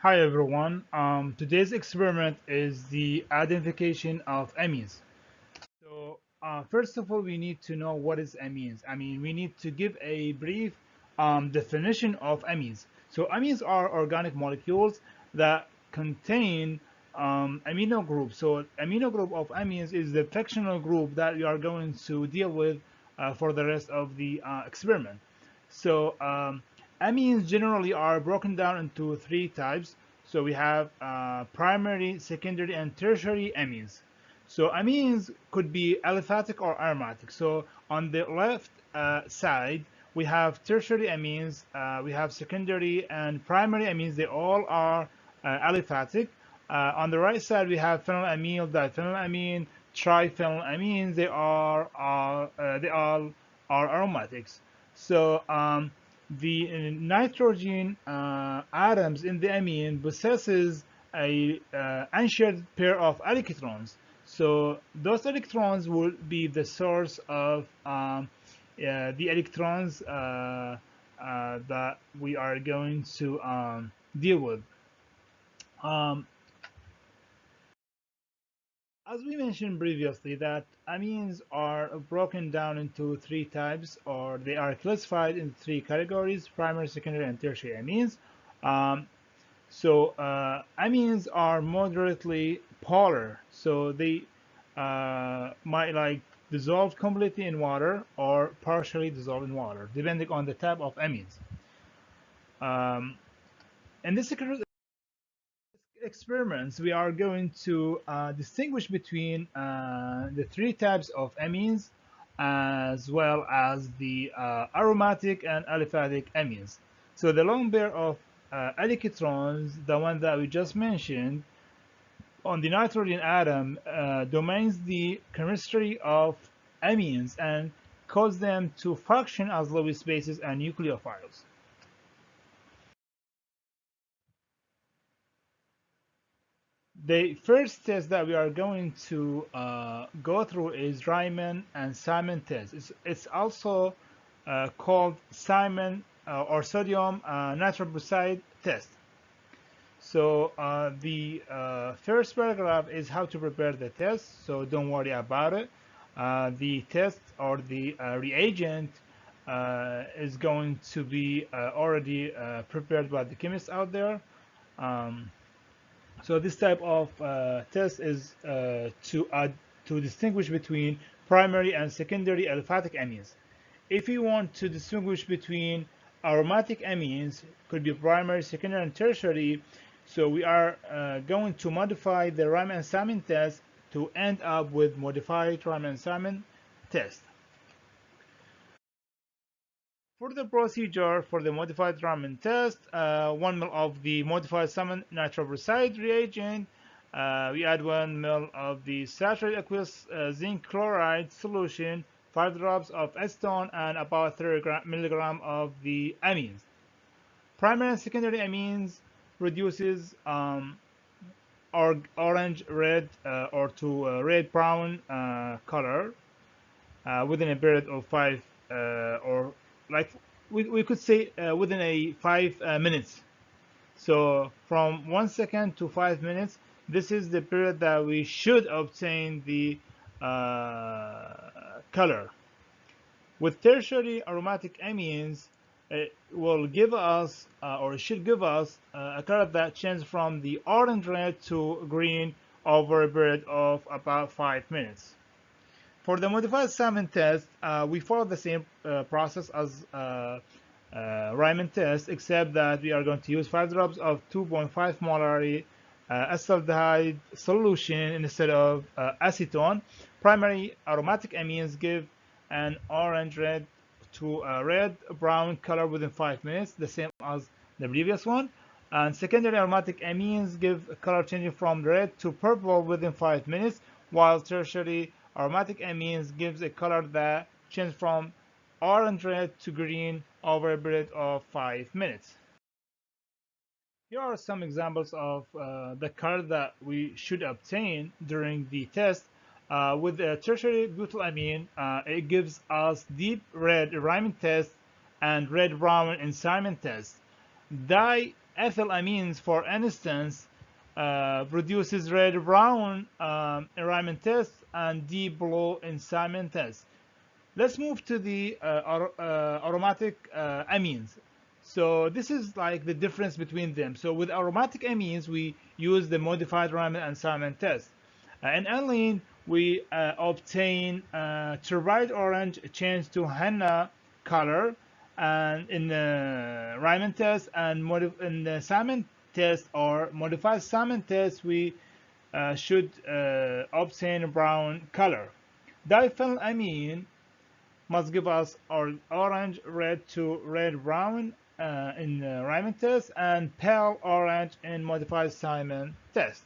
Hi everyone. Today's experiment is the identification of amines. First of all, we need to know what is amines. We need to give a brief definition of amines. So amines are organic molecules that contain amino groups. So amino group of amines is the functional group that we are going to deal with for the rest of the experiment. So amines generally are broken down into three types. So we have primary, secondary, and tertiary amines. So amines could be aliphatic or aromatic. So on the left side, we have tertiary amines, we have secondary and primary amines. They all are aliphatic. On the right side, we have phenylamine, diphenylamine, triphenylamines. They all are aromatics. So the nitrogen atoms in the amine possesses a unshared pair of electrons. So those electrons will be the source of the electrons that we are going to deal with. Um, as we mentioned previously, that amines are broken down into three types, or they are classified in three categories: primary, secondary, and tertiary amines. Um, amines are moderately polar, so they might like dissolve completely in water or partially dissolve in water, depending on the type of amines. Um, in this experiments, we are going to distinguish between the three types of amines, as well as the aromatic and aliphatic amines. So the lone pair of electrons, the one that we just mentioned, on the nitrogen atom domains the chemistry of amines and cause them to function as Lewis spaces and nucleophiles. The first test that we are going to go through is Riemann and Simon test. It's also called Simon or sodium nitroprusside test. So the first paragraph is how to prepare the test, so don't worry about it. The test or the reagent is going to be already prepared by the chemists out there. Um, so this type of test is to distinguish between primary and secondary aliphatic amines. If you want to distinguish between aromatic amines, could be primary, secondary, and tertiary, so we are going to modify the Riemann-Simon test to end up with modified Riemann-Simon test. For the procedure for the modified Raman test, 1 ml of the modified Simon nitroprusside reagent, we add 1 ml of the saturated aqueous zinc chloride solution, 5 drops of acetone, and about 30 milligram of the amines. Primary and secondary amines reduces orange, red, or to red brown color within a period of 5 or like we could say within a 5 minutes. So from 1 second to 5 minutes, this is the period that we should obtain the color. With tertiary aromatic amines, it will give us or it should give us a color that changes from the orange red to green over a period of about 5 minutes. For the modified salmon test, we follow the same process as Riemann test, except that we are going to use 5 drops of 2.5 molar acetaldehyde solution instead of acetone. Primary aromatic amines give an orange red to a red brown color within 5 minutes, the same as the previous one. And secondary aromatic amines give a color changing from red to purple within 5 minutes, while tertiary aromatic amines gives a color that changes from orange red to green over a period of 5 minutes. Here are some examples of the color that we should obtain during the test. With the tertiary butylamine, it gives us deep red Riemann test and red brown in Simon test. Diamines ethylamines, for instance, produces red-brown Raman test and deep blue in salmon test. Let's move to the aromatic amines. So this is like the difference between them. So with aromatic amines, we use the modified Raman and salmon test. In aniline, we obtain turbid orange changed to henna color, and in the Raman test and in the salmon test or modified salmon test, we should obtain brown color. Diphenylamine must give us orange red to red brown in the Raman test and pale orange in modified salmon test.